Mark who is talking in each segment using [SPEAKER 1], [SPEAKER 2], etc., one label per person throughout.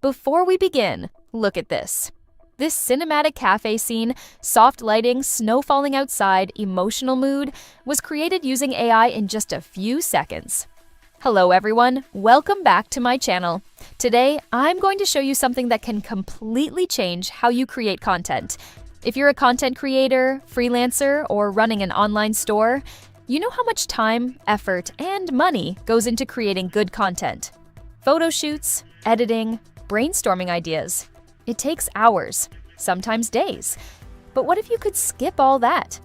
[SPEAKER 1] Before we begin, look at this. This cinematic cafe scene, soft lighting, snow falling outside, emotional mood, was created using AI in just a few seconds. Hello everyone, welcome back to my channel. Today, I'm going to show you something that can completely change how you create content. If you're a content creator, freelancer, or running an online store, you know how much time, effort, and money goes into creating good content. Photo shoots, editing, brainstorming ideas. It takes hours, sometimes days. But what if you could skip all that?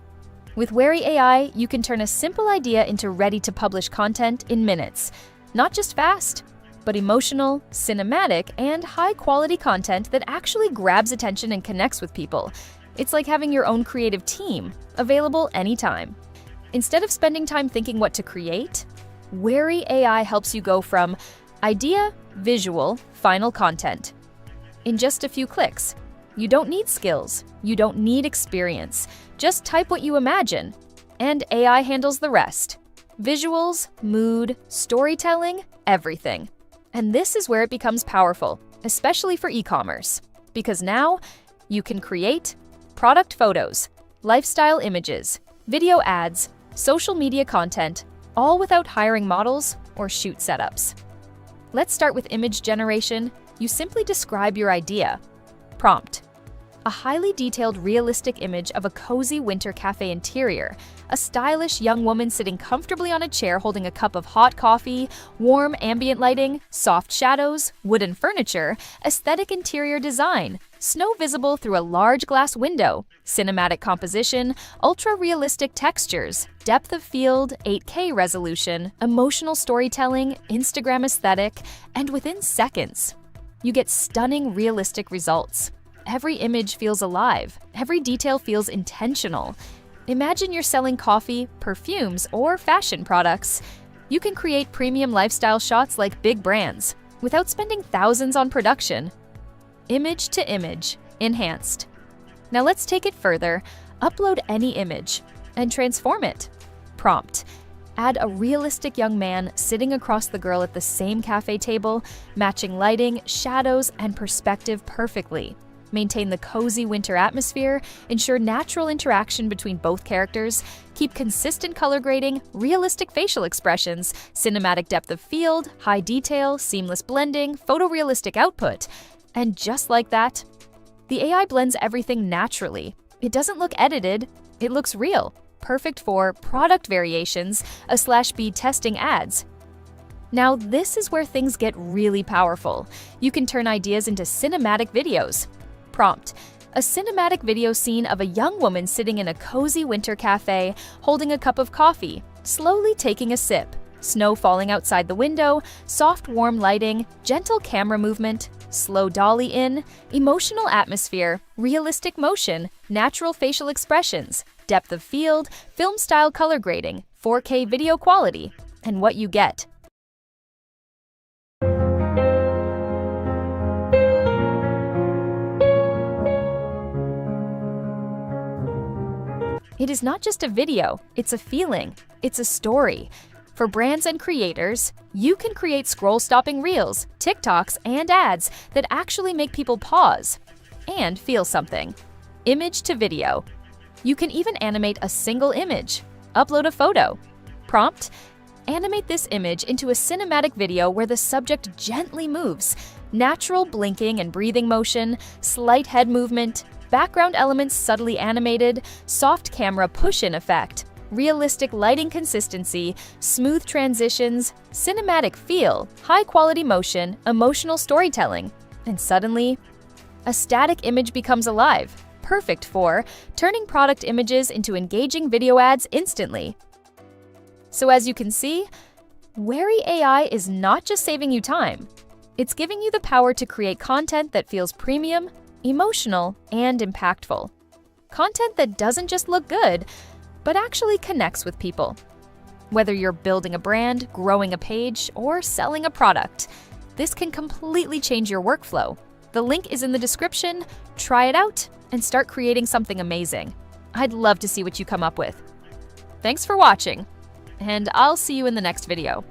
[SPEAKER 1] With WeryAI, you can turn a simple idea into ready-to-publish content in minutes. Not just fast, but emotional, cinematic, and high-quality content that actually grabs attention and connects with people. It's like having your own creative team, available anytime. Instead of spending time thinking what to create, WeryAI helps you go from idea, visual, final content. In just a few clicks. You don't need skills, you don't need experience. Just type what you imagine, and AI handles the rest. Visuals, mood, storytelling, everything. And this is where it becomes powerful, especially for e-commerce. Because now, you can create product photos, lifestyle images, video ads, social media content, all without hiring models or shoot setups. Let's start with image generation. You simply describe your idea. Prompt: a highly detailed, realistic image of a cozy winter cafe interior, a stylish young woman sitting comfortably on a chair holding a cup of hot coffee, warm ambient lighting, soft shadows, wooden furniture, aesthetic interior design, snow visible through a large glass window, cinematic composition, ultra-realistic textures, depth of field, 8K resolution, emotional storytelling, Instagram aesthetic, and within seconds, you get stunning, realistic results. Every image feels alive. Every detail feels intentional. Imagine you're selling coffee, perfumes, or fashion products. You can create premium lifestyle shots like big brands without spending thousands on production. Image to image, enhanced. Now let's take it further. Upload any image and transform it. Prompt: add a realistic young man sitting across the girl at the same cafe table, matching lighting, shadows, and perspective perfectly. Maintain the cozy winter atmosphere, ensure natural interaction between both characters, keep consistent color grading, realistic facial expressions, cinematic depth of field, high detail, seamless blending, photorealistic output. And just like that, the AI blends everything naturally. It doesn't look edited, it looks real. Perfect for product variations, /B testing ads. Now this is where things get really powerful. You can turn ideas into cinematic videos. Prompt: a cinematic video scene of a young woman sitting in a cozy winter cafe, holding a cup of coffee, slowly taking a sip, snow falling outside the window, soft warm lighting, gentle camera movement, slow dolly in, emotional atmosphere, realistic motion, natural facial expressions, depth of field, film-style color grading, 4K video quality, and what you get. It is not just a video, it's a feeling, it's a story. For brands and creators, you can create scroll-stopping reels, TikToks, and ads that actually make people pause and feel something. Image to video. You can even animate a single image. Upload a photo. Prompt: animate this image into a cinematic video where the subject gently moves. Natural blinking and breathing motion, slight head movement, background elements subtly animated, soft camera push-in effect, realistic lighting consistency, smooth transitions, cinematic feel, high-quality motion, emotional storytelling. And suddenly, a static image becomes alive. Perfect for turning product images into engaging video ads instantly. So as you can see, WeryAI is not just saving you time. It's giving you the power to create content that feels premium, emotional, and impactful. Content that doesn't just look good, but actually connects with people. Whether you're building a brand, growing a page, or selling a product, this can completely change your workflow. The link is in the description. Try it out and start creating something amazing. I'd love to see what you come up with. Thanks for watching, and I'll see you in the next video.